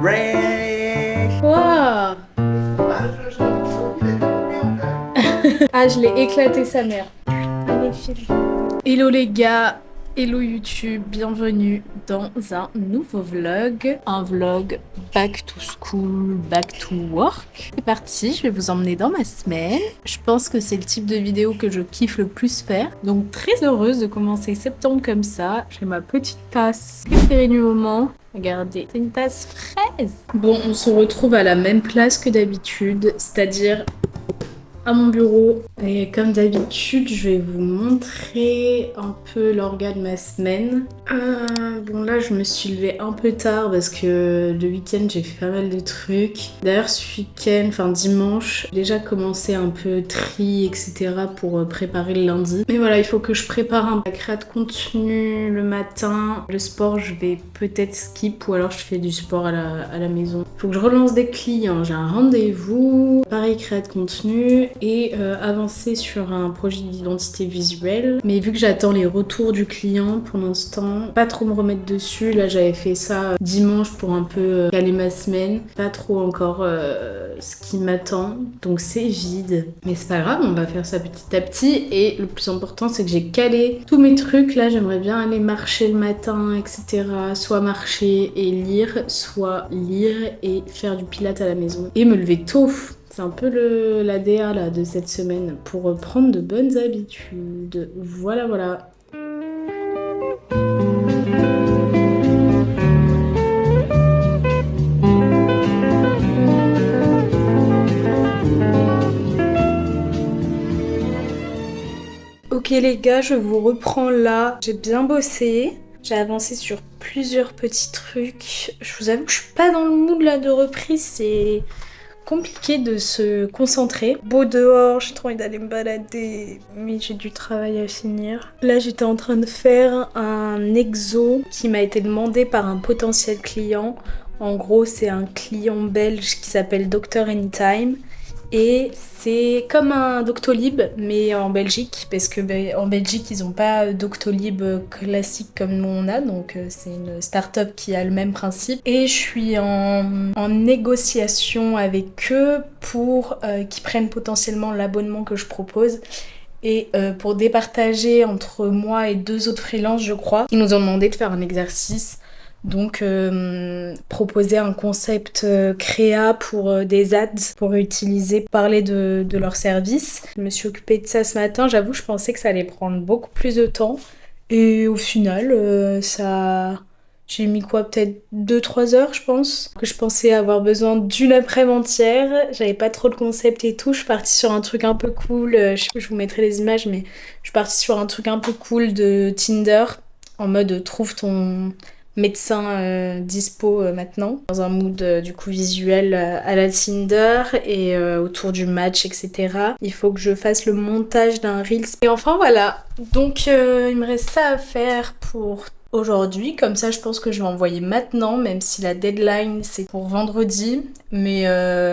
Quoi? Ah, je l'ai éclaté sa mère. Allez, file. Hello les gars, hello YouTube, bienvenue dans un nouveau vlog. Un vlog back to school, back to work. C'est parti, je vais vous emmener dans ma semaine. Je pense que c'est le type de vidéo que je kiffe le plus faire. Donc très heureuse de commencer septembre comme ça. J'ai ma petite tasse préférée du moment. Regardez, c'est une tasse fraise. Bon, on se retrouve à la même place que d'habitude, c'est-à-dire à mon bureau. Et comme d'habitude, je vais vous montrer un peu l'orga de ma semaine. Bon là, je me suis levée un peu tard parce que le week-end, j'ai fait pas mal de trucs. D'ailleurs, ce week-end, enfin dimanche, j'ai déjà commencé un peu tri, etc. pour préparer le lundi. Mais voilà, il faut que je prépare un créa de contenu le matin. Le sport, je vais peut-être skip ou alors je fais du sport à la maison. Il faut que je relance des clients. J'ai un rendez-vous. Pareil, créa de contenu. Et avancer sur un projet d'identité visuelle. Mais vu que j'attends les retours du client pour l'instant, pas trop me remettre dessus. Là, j'avais fait ça dimanche pour un peu caler ma semaine. Pas trop encore ce qui m'attend. Donc c'est vide. Mais c'est pas grave, on va faire ça petit à petit. Et le plus important, c'est que j'ai calé tous mes trucs. Là, j'aimerais bien aller marcher le matin, etc. Soit marcher et lire, soit lire et faire du pilates à la maison. Et me lever tôt. C'est un peu la DA là, de cette semaine pour prendre de bonnes habitudes. Voilà, voilà. Ok les gars, je vous reprends là. J'ai bien bossé. J'ai avancé sur plusieurs petits trucs. Je vous avoue que je suis pas dans le mood là de reprise. C'est compliqué de se concentrer. Beau dehors, j'ai trop envie d'aller me balader, mais j'ai du travail à finir. Là, j'étais en train de faire un exo qui m'a été demandé par un potentiel client. En gros, c'est un client belge qui s'appelle Dr Anytime. Et c'est comme un Doctolib, mais en Belgique, parce que en Belgique, ils n'ont pas Doctolib classique comme nous on a, donc c'est une start-up qui a le même principe. Et je suis en négociation avec eux pour qu'ils prennent potentiellement l'abonnement que je propose. Et pour départager entre moi et 2 autres freelances, je crois, ils nous ont demandé de faire un exercice. Donc proposer un concept créa pour des ads pour utiliser, parler de leur service. Je me suis occupée de ça ce matin, j'avoue je pensais que ça allait prendre beaucoup plus de temps et au final j'ai mis quoi, peut-être 2-3 heures je pense. Que je pensais avoir besoin d'une après-midi entière, j'avais pas trop de concept et tout, je suis partie sur un truc un peu cool, je vous mettrai les images mais je suis partie sur un truc un peu cool de Tinder en mode trouve ton médecin dispo maintenant, dans un mood du coup visuel à la Tinder et autour du match, etc. Il faut que je fasse le montage d'un Reels. Et enfin voilà, donc il me reste ça à faire pour aujourd'hui, comme ça je pense que je vais envoyer maintenant, même si la deadline c'est pour vendredi, mais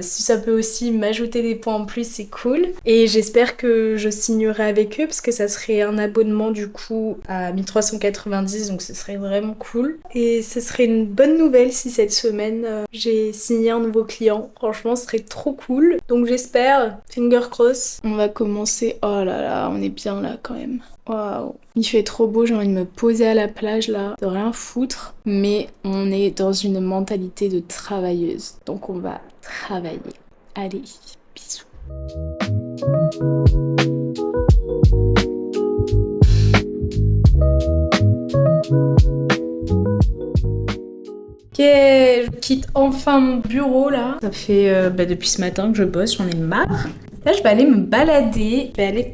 si ça peut aussi m'ajouter des points en plus c'est cool. Et j'espère que je signerai avec eux parce que ça serait un abonnement du coup à 1390, donc ce serait vraiment cool. Et ce serait une bonne nouvelle si cette semaine j'ai signé un nouveau client, franchement ce serait trop cool. Donc j'espère, finger cross. On va commencer, oh là là, on est bien là quand même. Waouh, il fait trop beau, j'ai envie de me poser à la plage là, de rien foutre. Mais on est dans une mentalité de travailleuse, donc on va travailler. Allez, bisous. Ok, je quitte enfin mon bureau là. Ça fait depuis ce matin que je bosse, j'en ai marre. Là, je vais aller me balader, je vais aller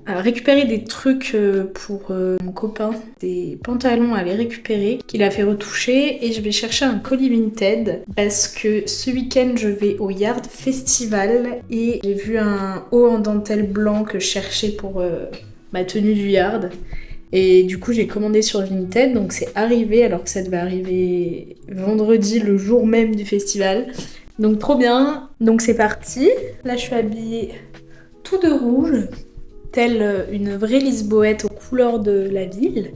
récupérer des trucs pour mon copain, des pantalons à aller récupérer, qu'il a fait retoucher, et je vais chercher un colis Vinted parce que ce week-end, je vais au Yard Festival et j'ai vu un haut en dentelle blanc que je cherchais pour ma tenue du Yard. Et du coup, j'ai commandé sur Vinted, donc c'est arrivé alors que ça devait arriver vendredi, le jour même du festival. Donc trop bien, donc c'est parti. Là je suis habillée tout de rouge, telle une vraie Lisboète aux couleurs de la ville.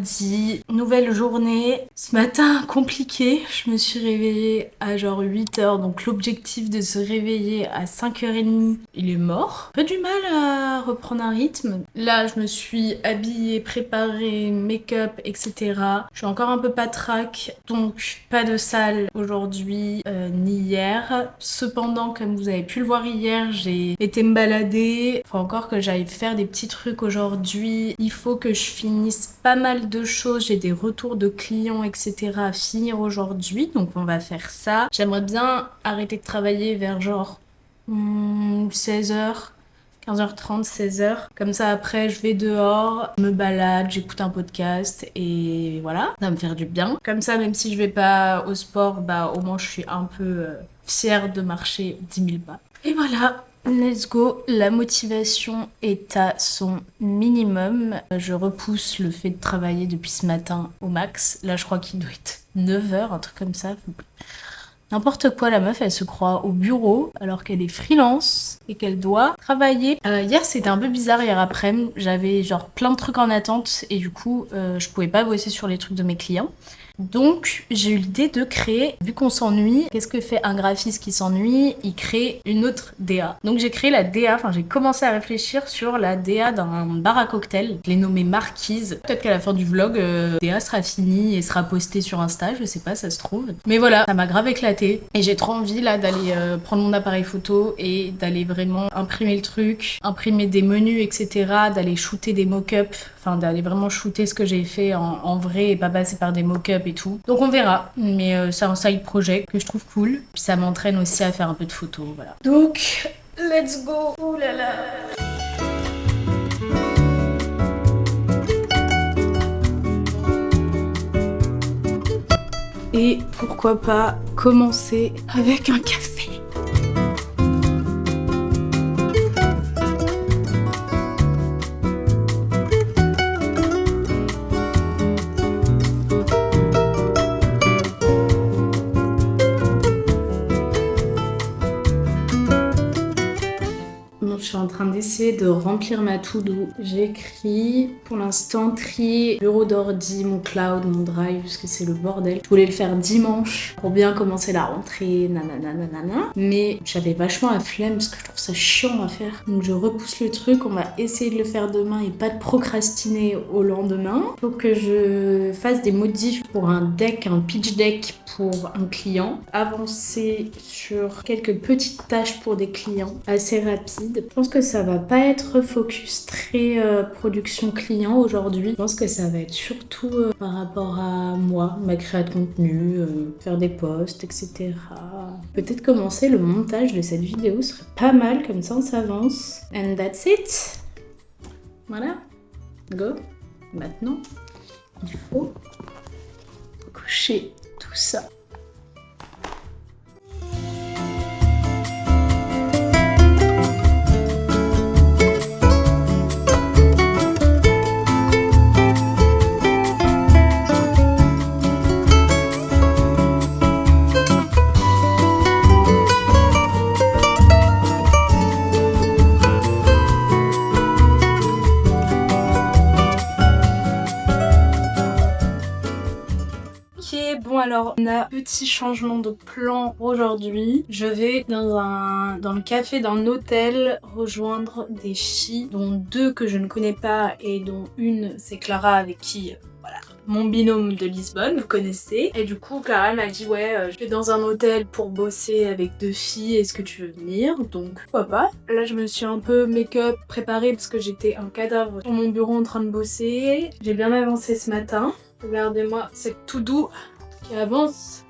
mardi, nouvelle journée. Ce matin, compliqué. Je me suis réveillée à genre 8h, donc l'objectif de se réveiller à 5h30, il est mort. Pas du mal à reprendre un rythme. Là, je me suis habillée, préparée, make-up, etc. Je suis encore un peu patraque, donc pas de salle aujourd'hui ni hier. Cependant, comme vous avez pu le voir hier, j'ai été me balader. Faut encore que j'aille faire des petits trucs aujourd'hui. Il faut que je finisse pas mal de choses. J'ai des retours de clients, etc. à finir aujourd'hui, donc on va faire ça. J'aimerais bien arrêter de travailler vers genre 16h. 15h30, 16h. Comme ça, après, je vais dehors, je me balade, j'écoute un podcast et voilà, ça va me faire du bien. Comme ça, même si je vais pas au sport, bah au moins je suis un peu fière de marcher 10 000 pas. Et voilà, let's go. La motivation est à son minimum. Je repousse le fait de travailler depuis ce matin au max. Là, je crois qu'il doit être 9h, un truc comme ça. N'importe quoi, la meuf, elle se croit au bureau alors qu'elle est freelance et qu'elle doit travailler. Hier, c'était un peu bizarre, hier après-midi. J'avais genre plein de trucs en attente et du coup, je pouvais pas bosser sur les trucs de mes clients. Donc, j'ai eu l'idée de créer, vu qu'on s'ennuie, qu'est-ce que fait un graphiste qui s'ennuie? Il crée une autre DA. Donc, j'ai créé la DA, j'ai commencé à réfléchir sur la DA d'un bar à cocktail. Je l'ai nommé Marquise. Peut-être qu'à la fin du vlog, DA sera finie et sera postée sur Insta, je sais pas, ça se trouve. Mais voilà, ça m'a grave éclaté. Et j'ai trop envie là d'aller prendre mon appareil photo et d'aller vraiment imprimer le truc, imprimer des menus, etc. D'aller shooter des mock-ups, d'aller vraiment shooter ce que j'ai fait en vrai et pas passer par des mock-ups et tout. Donc on verra, mais c'est un side project que je trouve cool. Puis ça m'entraîne aussi à faire un peu de photos, voilà. Donc, let's go. Ouh là là. Et pourquoi pas commencer avec un café. Je suis en train d'essayer de remplir ma to-do. J'écris pour l'instant trier bureau d'ordi, mon cloud, mon drive, parce que c'est le bordel. Je voulais le faire dimanche pour bien commencer la rentrée, nanana. Mais j'avais vachement la flemme parce que je trouve ça chiant à faire. Donc je repousse le truc, on va essayer de le faire demain et pas de procrastiner au lendemain. Faut que je fasse des modifs pour un deck, un pitch deck pour un client. Avancer sur quelques petites tâches pour des clients assez rapides. Je pense que ça va pas être focus très production client aujourd'hui. Je pense que ça va être surtout par rapport à moi, ma création de contenu, faire des posts, etc. Peut-être commencer le montage de cette vidéo serait pas mal, comme ça on s'avance. And that's it. Voilà. Go. Maintenant, il faut cocher tout ça. Bon alors, on a petit changement de plan aujourd'hui. Je vais dans le café d'un hôtel rejoindre des filles, dont 2 que je ne connais pas et dont une c'est Clara avec qui, voilà, mon binôme de Lisbonne, vous connaissez. Et du coup, Clara m'a dit ouais, je vais dans un hôtel pour bosser avec 2 filles, est-ce que tu veux venir? Donc pourquoi pas. Là je me suis un peu make-up préparée parce que j'étais un cadavre sur mon bureau en train de bosser. J'ai bien avancé ce matin. Regardez-moi cette to do qui avance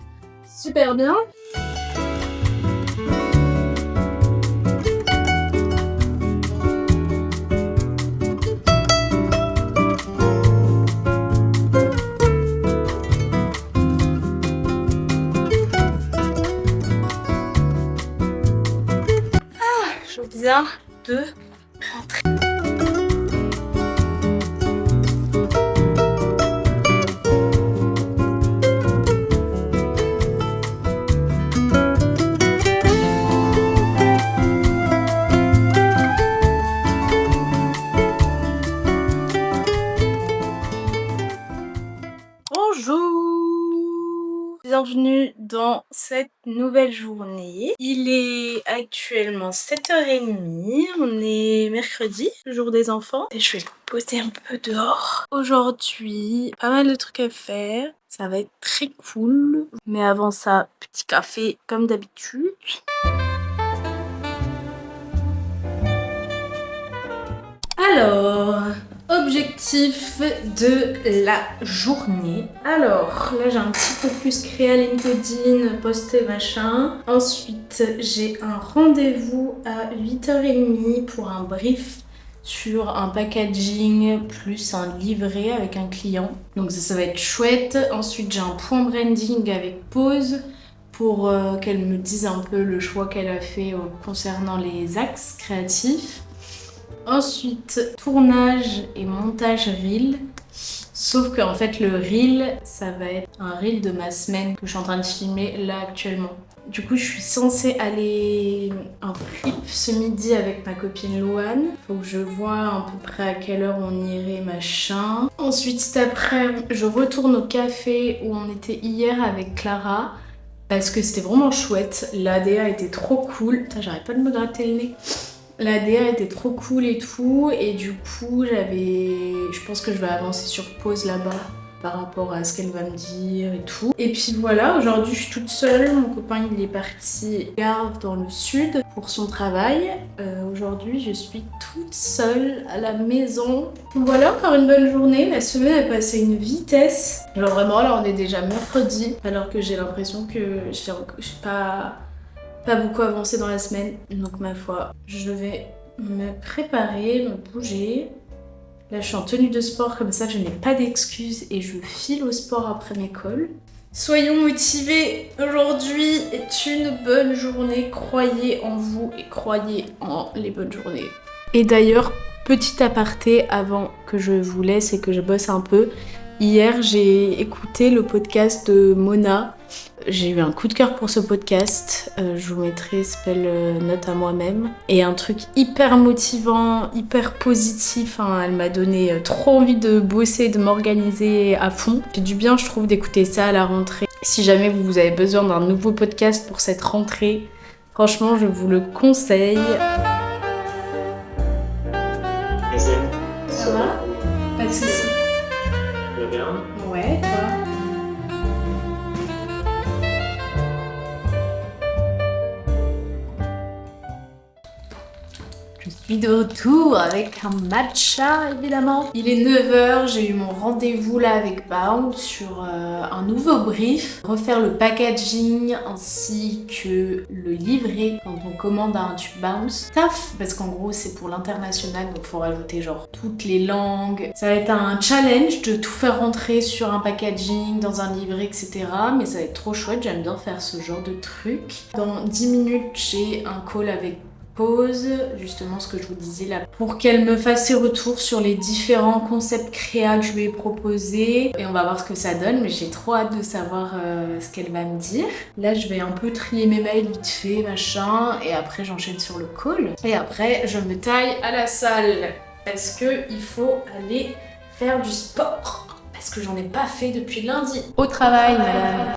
super bien. Je viens de rentrer. bienvenue dans cette nouvelle journée. Il est actuellement 7h30, on est mercredi, le jour des enfants. Et je vais le poser un peu dehors. Aujourd'hui, pas mal de trucs à faire, ça va être très cool. Mais avant ça, petit café comme d'habitude. Alors, objectif de la journée. Alors, là j'ai un petit focus créa LinkedIn, poster machin. Ensuite, j'ai un rendez-vous à 8h30 pour un brief sur un packaging plus un livret avec un client. Donc ça va être chouette. Ensuite, j'ai un point branding avec pause pour qu'elle me dise un peu le choix qu'elle a fait concernant les axes créatifs. Ensuite, tournage et montage reel. Sauf qu'en fait, le reel, ça va être un reel de ma semaine que je suis en train de filmer là actuellement. Du coup, je suis censée aller en trip ce midi avec ma copine Louane. Faut que je vois à peu près à quelle heure on irait, machin. Ensuite, cet après, je retourne au café où on était hier avec Clara. Parce que c'était vraiment chouette. L'ADA était trop cool. Putain, j'arrête pas de me gratter le nez. La DA était trop cool et tout, et du coup je pense que je vais avancer sur pause là-bas par rapport à ce qu'elle va me dire et tout. Et puis voilà, aujourd'hui je suis toute seule, mon copain il est parti gare dans le sud pour son travail. Aujourd'hui je suis toute seule à la maison. Voilà, encore une bonne journée, la semaine a passé une vitesse. Genre vraiment là on est déjà mercredi, alors que j'ai l'impression que j'ai pas beaucoup avancé dans la semaine, donc ma foi, je vais me préparer, me bouger. Là, je suis en tenue de sport, comme ça, je n'ai pas d'excuses et je file au sport après mes calls. Soyons motivés, aujourd'hui est une bonne journée, croyez en vous et croyez en les bonnes journées. Et d'ailleurs, petit aparté avant que je vous laisse et que je bosse un peu, hier, j'ai écouté le podcast de Mona. J'ai eu un coup de cœur pour ce podcast, je vous mettrai, s'appelle Note à moi-même. Et un truc hyper motivant, hyper positif, hein. Elle m'a donné trop envie de bosser, de m'organiser à fond. Fait du bien, je trouve, d'écouter ça à la rentrée. Si jamais vous avez besoin d'un nouveau podcast pour cette rentrée, franchement, je vous le conseille. Ça va ? Pas de soucis. Tu vas bien ? Ouais, toi ? Je suis de retour avec un matcha évidemment. Il est 9h, j'ai eu mon rendez-vous là avec Bound sur un nouveau brief. Refaire le packaging ainsi que le livret quand on commande un tube Bounce. Taf, parce qu'en gros c'est pour l'international donc faut rajouter genre toutes les langues. Ça va être un challenge de tout faire rentrer sur un packaging, dans un livret etc. Mais ça va être trop chouette, j'aime bien faire ce genre de truc. Dans 10 minutes j'ai un call avec pause, justement ce que je vous disais là, pour qu'elle me fasse ses retours sur les différents concepts créa que je lui ai proposés. Et on va voir ce que ça donne, mais j'ai trop hâte de savoir ce qu'elle va me dire. Là, je vais un peu trier mes mails vite fait, machin, et après j'enchaîne sur le call. Et après, je me taille à la salle, parce que il faut aller faire du sport, parce que j'en ai pas fait depuis lundi. Au travail, madame.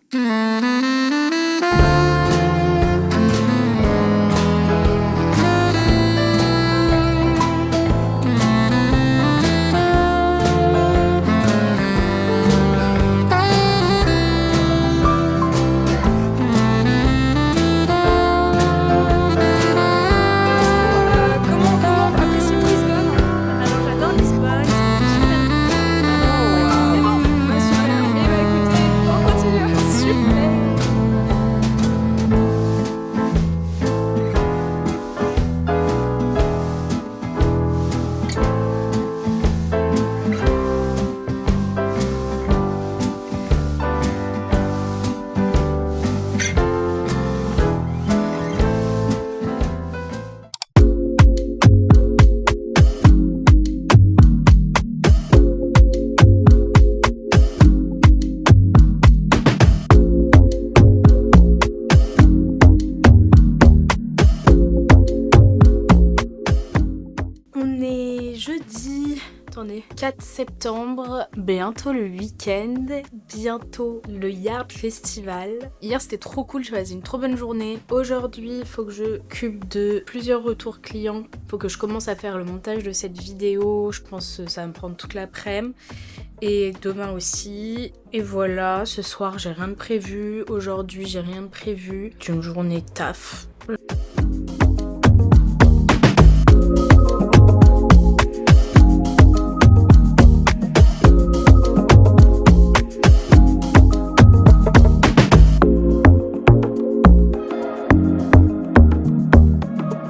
est 4 septembre, bientôt le week-end, bientôt le Yard Festival. Hier c'était trop cool, j'ai passé une trop bonne journée. Aujourd'hui il faut que je m'occupe de plusieurs retours clients. Il faut que je commence à faire le montage de cette vidéo, je pense que ça va me prendre toute l'après-midi. Et demain aussi. Et voilà, ce soir j'ai rien de prévu, aujourd'hui j'ai rien de prévu. C'est une journée taf.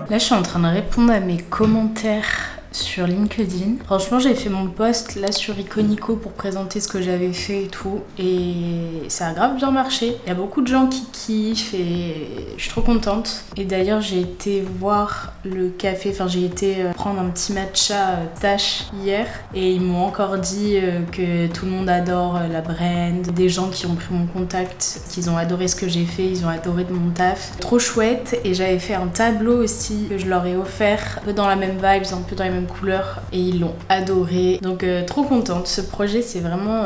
Là, je suis en train de répondre à mes commentaires sur LinkedIn. Franchement, j'ai fait mon post là sur Iconico pour présenter ce que j'avais fait et tout. Et ça a grave bien marché. Il y a beaucoup de gens qui kiffent et je suis trop contente. Et d'ailleurs, j'ai été voir le café, j'ai été prendre un petit matcha Tash hier. Et ils m'ont encore dit que tout le monde adore la brand. Des gens qui ont pris mon contact, qu'ils ont adoré ce que j'ai fait, ils ont adoré mon taf. Trop chouette. Et j'avais fait un tableau aussi que je leur ai offert, un peu dans la même vibe, un peu dans les mêmes couleurs, et ils l'ont adoré. Donc trop contente. Ce projet, c'est vraiment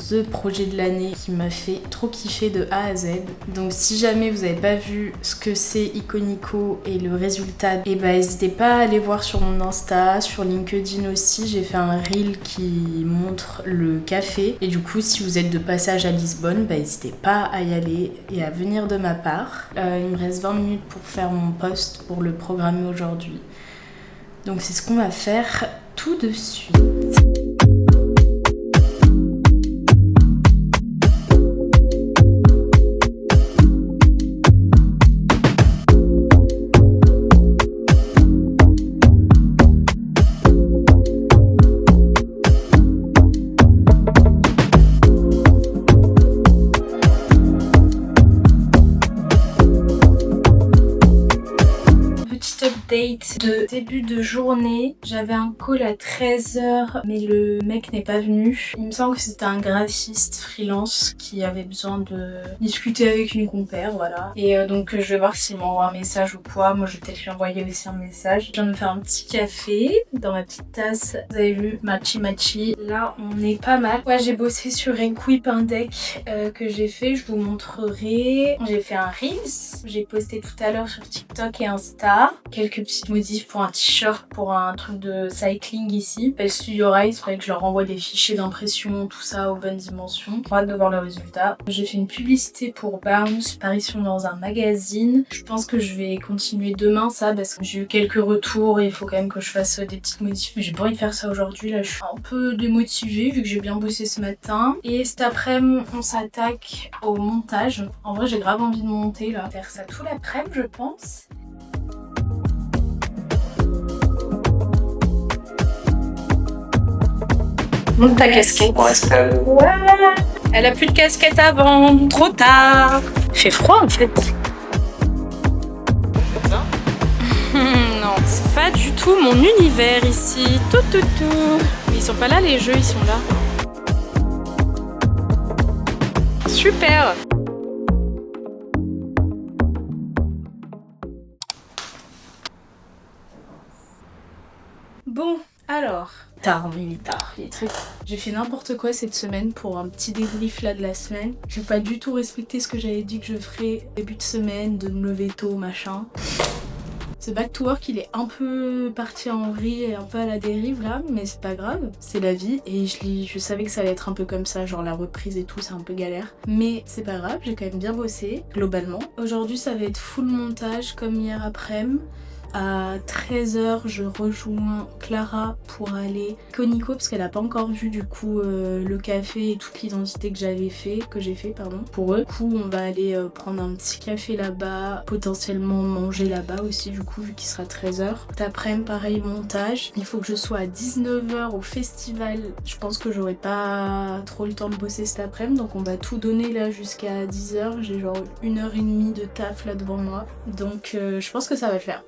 the projet de l'année qui m'a fait trop kiffer de A à Z. Donc si jamais vous n'avez pas vu ce que c'est Iconico et le résultat, et n'hésitez pas à aller voir sur mon Insta, sur LinkedIn aussi. J'ai fait un reel qui montre le café. Et du coup, si vous êtes de passage à Lisbonne, n'hésitez pas à y aller et à venir de ma part. Il me reste 20 minutes pour faire mon post pour le programmer aujourd'hui. Donc c'est ce qu'on va faire tout de suite. Update de début de journée. J'avais un call à 13h mais le mec n'est pas venu. Il me semble que c'était un graphiste freelance qui avait besoin de discuter avec une compère, voilà. Et donc je vais voir s'il m'envoie un message ou quoi. Moi je vais peut-être lui envoyer aussi un message. Je viens de me faire un petit café dans ma petite tasse. Vous avez vu, matchi. Là on est pas mal. Ouais, j'ai bossé sur Equip, un deck que j'ai fait. Je vous montrerai. J'ai fait un Reels. J'ai posté tout à l'heure sur TikTok et Insta. Quelques petites modifs pour un t-shirt, pour un truc de cycling ici. Le Studio Rise, il faudrait que je leur envoie des fichiers d'impression, tout ça aux bonnes dimensions. J'ai hâte de voir le résultat. J'ai fait une publicité pour Bounce, apparition dans un magazine. Je pense que je vais continuer demain ça parce que j'ai eu quelques retours et il faut quand même que je fasse des petites modifs. Mais j'ai pas envie de faire ça aujourd'hui, là je suis un peu démotivée vu que j'ai bien bossé ce matin. Et cet après-midi, on s'attaque au montage. En vrai, j'ai grave envie de monter là. Faire ça tout l'après-midi, je pense. Monte ta casquette. Ouais. Elle a plus de casquette à vendre. Trop tard. Il fait froid en fait. Non, c'est pas du tout mon univers ici. Tout. Ils sont pas là les jeux, ils sont là. Super. Bon, alors... il est tard, il est très tard. J'ai fait n'importe quoi cette semaine pour un petit débrief là de la semaine. J'ai pas du tout respecté ce que j'avais dit que je ferais début de semaine, de me lever tôt, machin. Ce back to work il est un peu parti en vrille et un peu à la dérive là, mais c'est pas grave, c'est la vie et je savais que ça allait être un peu comme ça, genre la reprise et tout, c'est un peu galère. Mais c'est pas grave, j'ai quand même bien bossé, globalement. Aujourd'hui ça va être full montage comme hier après-midi. À 13h, je rejoins Clara pour aller Iconico parce qu'elle a pas encore vu du coup le café et toute l'identité que j'ai fait pour eux. Du coup, on va aller prendre un petit café là-bas, potentiellement manger là-bas aussi du coup vu qu'il sera 13h. Cet après-midi, pareil, montage. Il faut que je sois à 19h au festival. Je pense que j'aurai pas trop le temps de bosser cet après-midi donc on va tout donner là jusqu'à 10h. J'ai genre 1h30 de taf là devant moi donc je pense que ça va le faire.